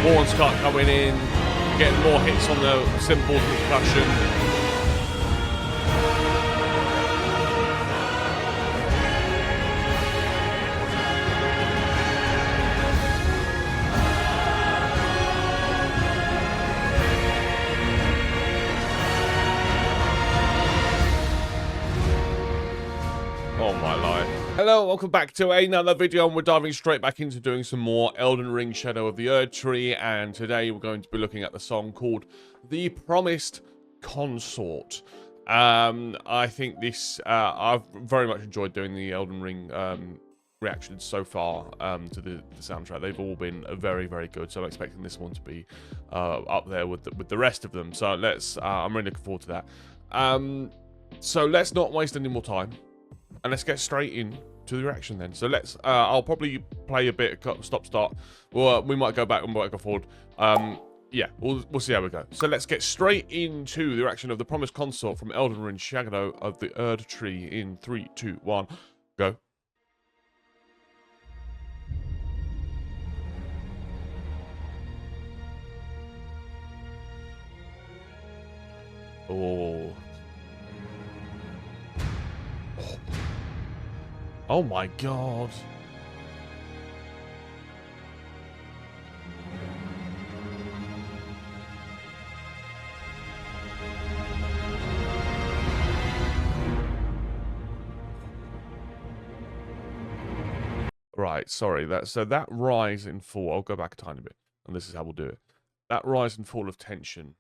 horns start coming in, you're getting more hits on the cymbals and percussion. Oh my life. Hello, welcome back to another video, and we're diving straight back into doing some more Elden Ring Shadow of the Erdtree, and today we're going to be looking at the song called The Promised Consort. I think this, I've very much enjoyed doing the Elden Ring reactions so far to the soundtrack. They've all been very, very good, so I'm expecting this one to be up there with the rest of them. So let's, I'm really looking forward to that. So let's not waste any more time. And let's get straight in to the reaction then. So let's, I'll probably play a bit of stop-start. Or we might go back and might go forward. Yeah, we'll see how we go. So let's get straight into the reaction of The Promised Consort from Elden Ring Shadow of the Erdtree in 3, 2, 1, go. Oh. Oh my god. Right, sorry. So that rise and fall, I'll go back a tiny bit, and this is how we'll do it. That rise and fall of tension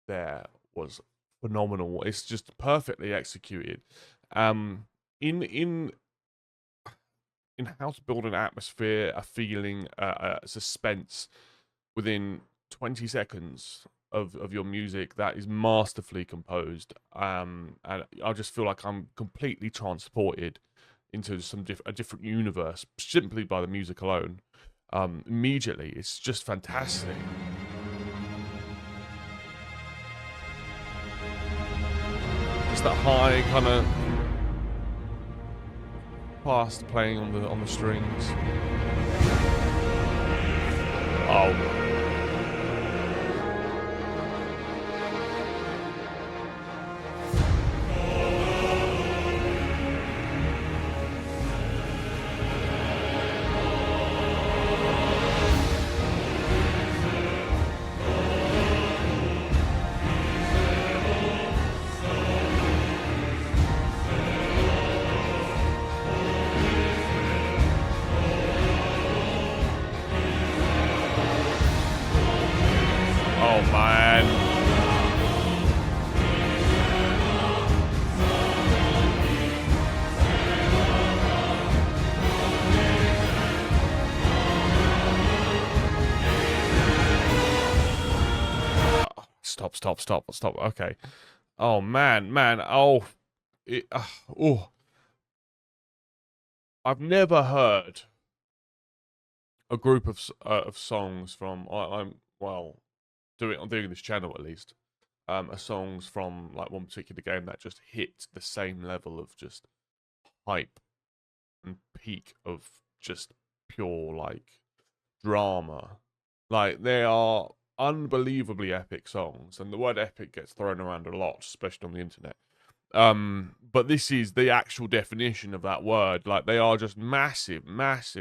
there was phenomenal. It's just perfectly executed. In how to build an atmosphere, a feeling, a suspense within 20 seconds of your music, that is masterfully composed. And I just feel like I'm completely transported into a different universe simply by the music alone. Immediately, it's just fantastic. Just that high kind of fast playing on the strings. Oh. Oh man. Stop. Okay. Oh man. Oh. Oh. I've never heard a group of songs from I'm doing this channel at least, are songs from like one particular game that just hit the same level of just hype and peak of just pure like drama. Like, they are unbelievably epic songs, and the word epic gets thrown around a lot, especially on the internet. But this is the actual definition of that word. Like, they are just massive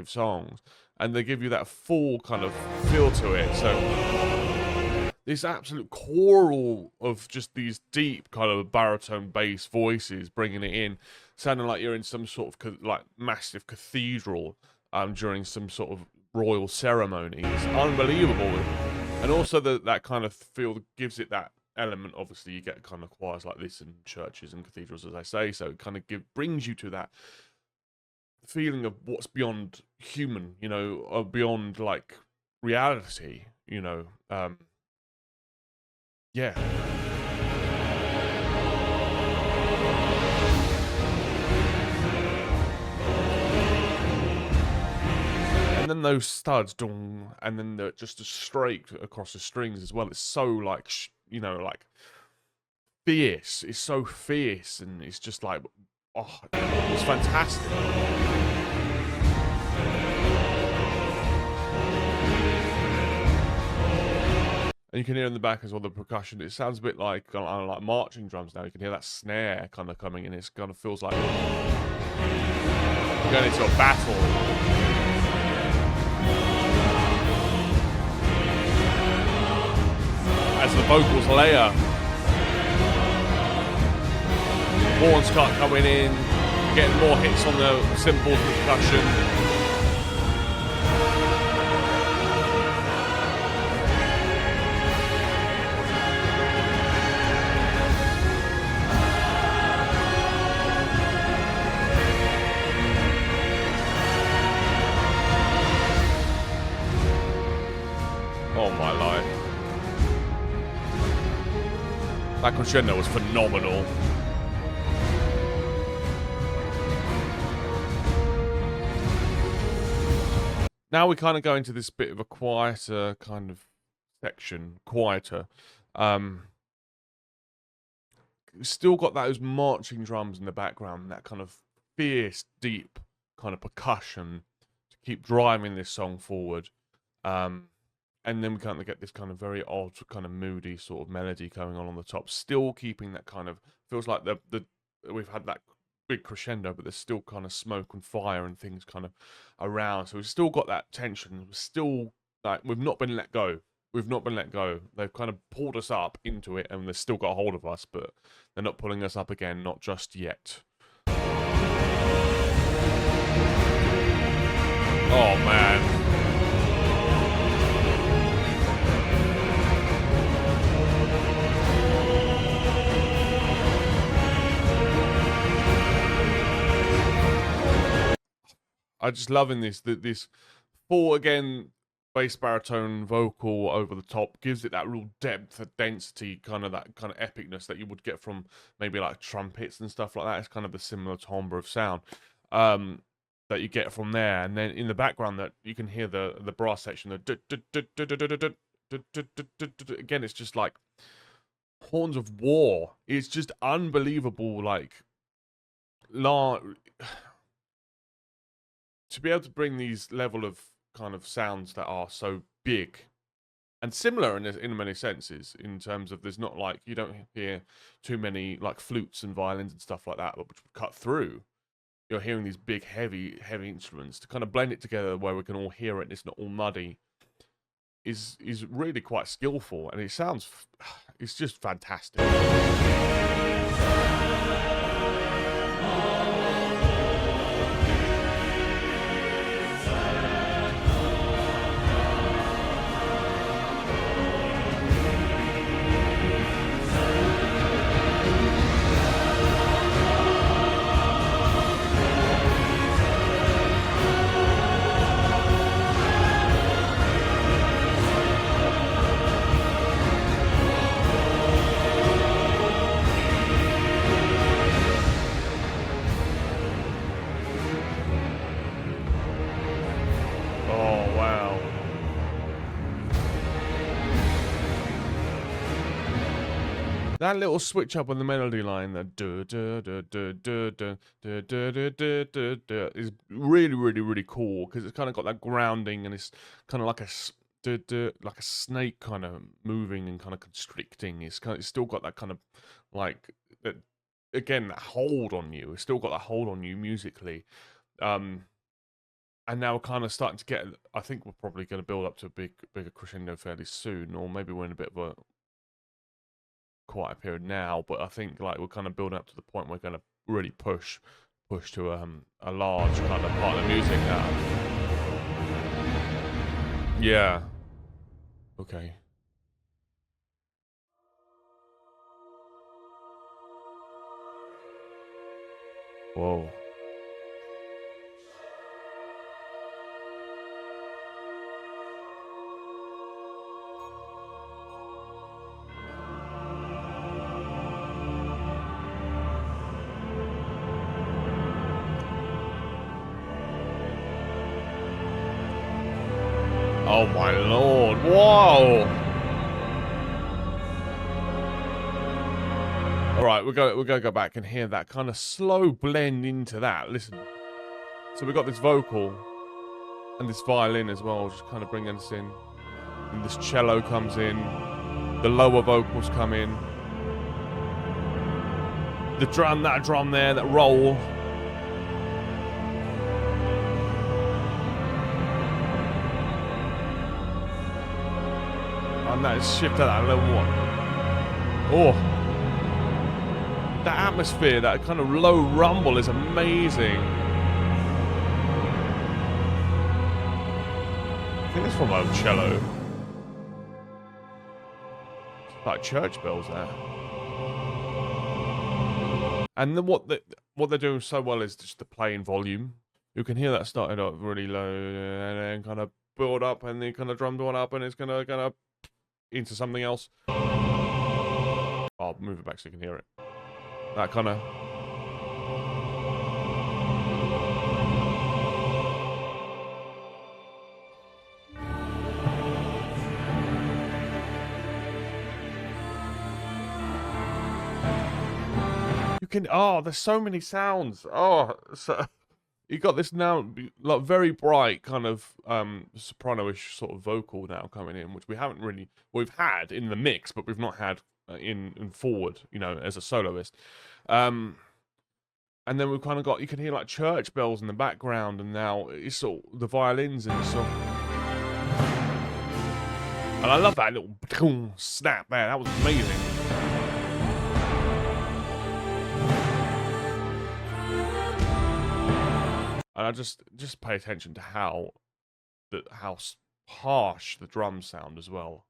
songs, and they give you that full kind of feel to it. So this absolute choral of just these deep kind of baritone bass voices bringing it in, sounding like you're in some sort of like massive cathedral during some sort of royal ceremony. It's unbelievable. And also that kind of feel gives it that element. Obviously you get kind of choirs like this in churches and cathedrals, as I say, so it kind of brings you to that feeling of what's beyond human, you know, or beyond like reality, you know. Yeah. And then those studs, dong, and then just a straight across the strings as well. It's so like, you know, like fierce. It's so fierce, and it's just like, oh, it's fantastic. And you can hear in the back as well the percussion. It sounds a bit like marching drums now. You can hear that snare kind of coming in. It kind of feels like you're going into a battle. As the vocals layer, horns start coming in, getting more hits on the cymbals and percussion. Oh my life. That crescendo was phenomenal. Now we kind of go into this bit of a quieter kind of section, quieter. Still got those marching drums in the background, that kind of fierce, deep kind of percussion to keep driving this song forward. And then we kind of get this kind of very odd, kind of moody sort of melody going on the top, still keeping that kind of, feels like we've had that big crescendo, but there's still kind of smoke and fire and things kind of around. So we've still got that tension. We're still, like, we've not been let go. We've not been let go. They've kind of pulled us up into it, and they've still got a hold of us, but they're not pulling us up again, not just yet. Oh, man. I'm just loving this full, again, bass baritone vocal over the top, gives it that real depth and density, kind of that kind of epicness that you would get from maybe like trumpets and stuff like that. It's kind of the similar timbre of sound that you get from there. And then in the background that you can hear the brass section, again, it's just like horns of war. It's just unbelievable, like to be able to bring these level of kind of sounds that are so big and similar in many senses, in terms of there's not like, you don't hear too many like flutes and violins and stuff like that, which would cut through. You're hearing these big, heavy instruments to kind of blend it together where we can all hear it and it's not all muddy is really quite skillful, and it sounds, it's just fantastic. That little switch up on the melody line, that is really, really, really cool, because it's kind of got that grounding, and it's kind of like a snake kind of moving and kind of constricting. It's still got that kind of like that, again, that hold on you. It's still got that hold on you musically. And now we're kind of starting to get, I think we're probably going to build up to a bigger crescendo fairly soon, or maybe we're in a bit of a quiet period now, but I think like we're kind of building up to the point where we're going to really push to a large kind of part of the music now. Yeah. Okay. Whoa. Oh my lord, whoa! Alright, we're gonna go back and hear that kind of slow blend into that. Listen. So we got this vocal and this violin as well, just kind of bringing us in. And this cello comes in. The lower vocals come in. The drum, that there, that roll. And that shift to that little one. Oh. That atmosphere, that kind of low rumble is amazing. I think it's from a cello. It's like church bells there. And then what they're doing so well is just the playing volume. You can hear that starting off really low and then kind of build up and then kind of drum one up and it's gonna into something else. I'll move it back so you can hear it. That kind of. You can. Oh, there's so many sounds. Oh, so you got this now, like very bright kind of soprano-ish sort of vocal now coming in, which we haven't really. We've had in the mix, but we've not had in forward, you know, as a soloist. And then we've kind of got, you can hear like church bells in the background, and now it's sort of the violins and stuff. And I love that little snap there. That was amazing. And I just pay attention to how harsh the drums sound as well.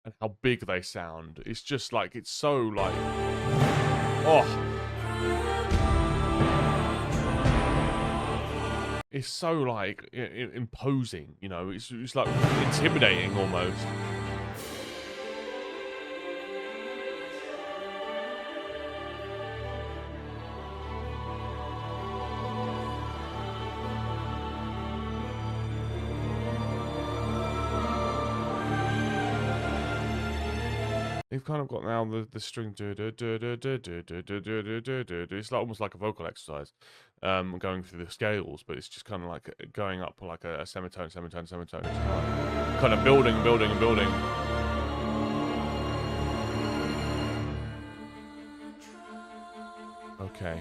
And how big they sound. It's just like, it's so like, oh. It's so like imposing, you know, it's like intimidating almost. They've kind of got now the string. It's like almost like a vocal exercise, going through the scales, but it's just kind of like going up like a semitone. It's kind of building. Okay.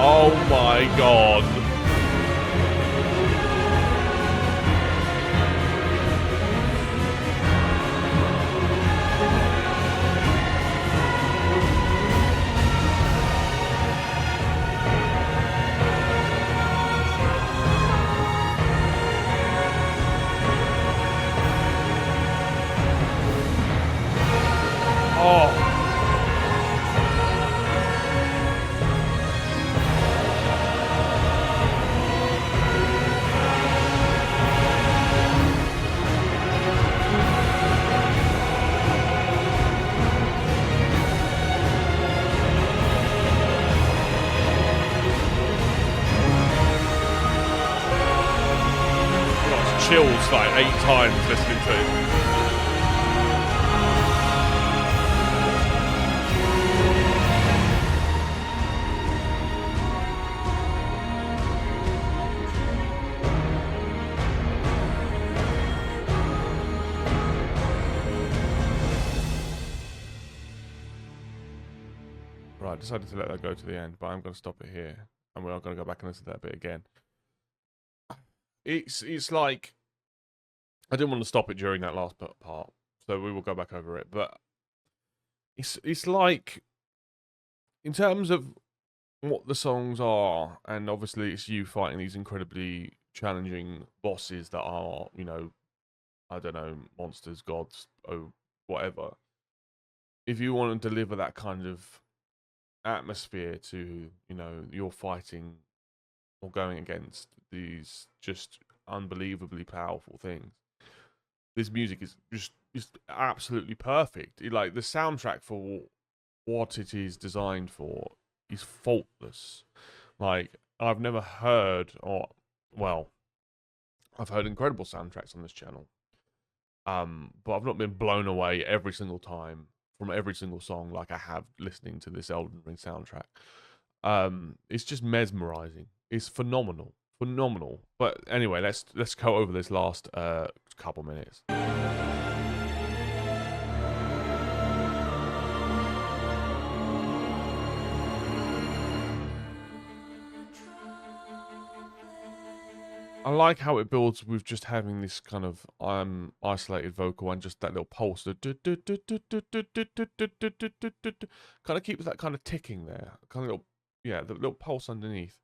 Oh my god. Oh. Chills like 8 times listening to it. Right, I decided to let that go to the end, but I'm going to stop it here, and we are going to go back and listen to that bit again. It's like, I didn't want to stop it during that last part, so we will go back over it. But it's like, in terms of what the songs are, and obviously it's you fighting these incredibly challenging bosses that are, you know, I don't know, monsters, gods, oh, whatever. If you want to deliver that kind of atmosphere to, you know, you're fighting or going against these just unbelievably powerful things, this music is just absolutely perfect. Like the soundtrack for what it is designed for is faultless. Like, I've never heard, well, I've heard incredible soundtracks on this channel. But I've not been blown away every single time from every single song like I have listening to this Elden Ring soundtrack. It's just mesmerizing. It's phenomenal. Phenomenal. But anyway, let's go over this last couple minutes. I like how it builds with just having this kind of isolated vocal and just that little pulse. Kind of keeps that kind of ticking there. Kind of little, yeah, the little pulse underneath.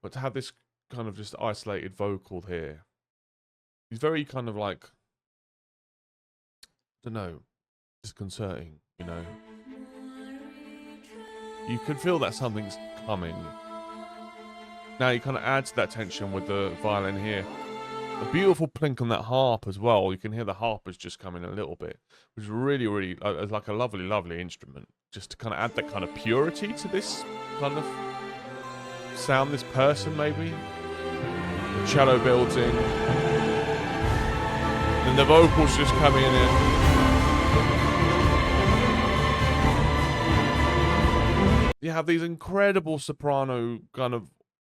But to have this kind of just isolated vocal here, it's very kind of like, I don't know, disconcerting, you know. You can feel that something's coming. Now you kind of add to that tension with the violin here. A beautiful plink on that harp as well. You can hear the harp is just coming a little bit, which is really, really like a lovely, lovely instrument. Just to kind of add that kind of purity to this kind of sound, this person maybe. The cello builds in. And the vocals just coming in. You have these incredible soprano kind of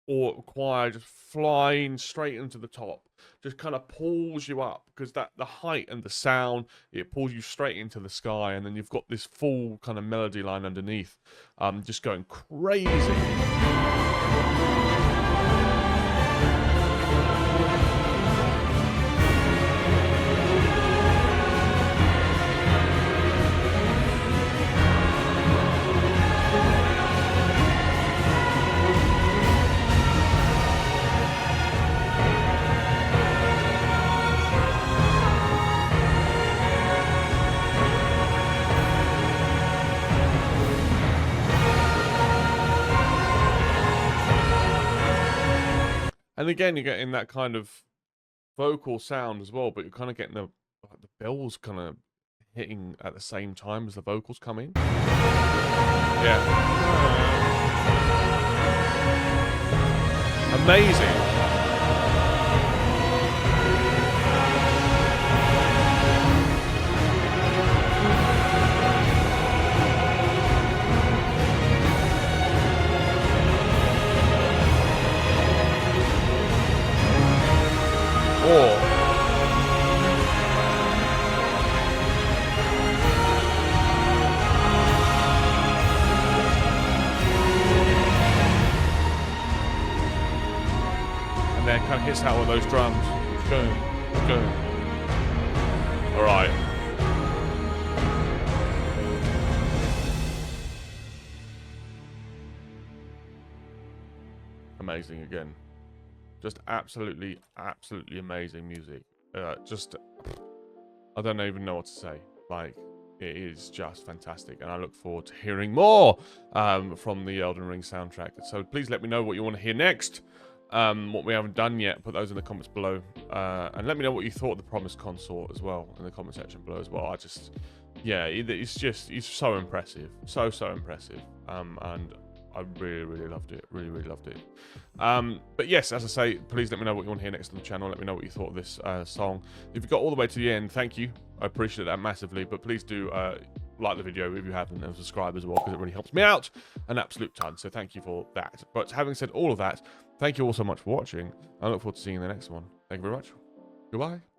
or choir just flying straight into the top, just kind of pulls you up because that the height and the sound, it pulls you straight into the sky, and then you've got this full kind of melody line underneath, just going crazy. And again, you're getting that kind of vocal sound as well, but you're kind of getting the bells kind of hitting at the same time as the vocals come in. Yeah. Amazing. And then kind of hits out with those drums. Go. All right. Amazing again. Just absolutely amazing music. Just, I don't even know what to say. Like, it is just fantastic, and I look forward to hearing more from the Elden Ring soundtrack. So please let me know what you want to hear next. What we haven't done yet, put those in the comments below. And let me know what you thought of the Promised Consort as well in the comment section below as well. Yeah, it's so impressive. So impressive. And I really loved it. Really loved it. But yes, as I say, please let me know what you want to hear next on the channel. Let me know what you thought of this song. If you got all the way to the end, thank you. I appreciate that massively. But please do like the video if you haven't, and subscribe as well, because it really helps me out an absolute ton. So thank you for that. But having said all of that, thank you all so much for watching. I look forward to seeing you in the next one. Thank you very much. Goodbye.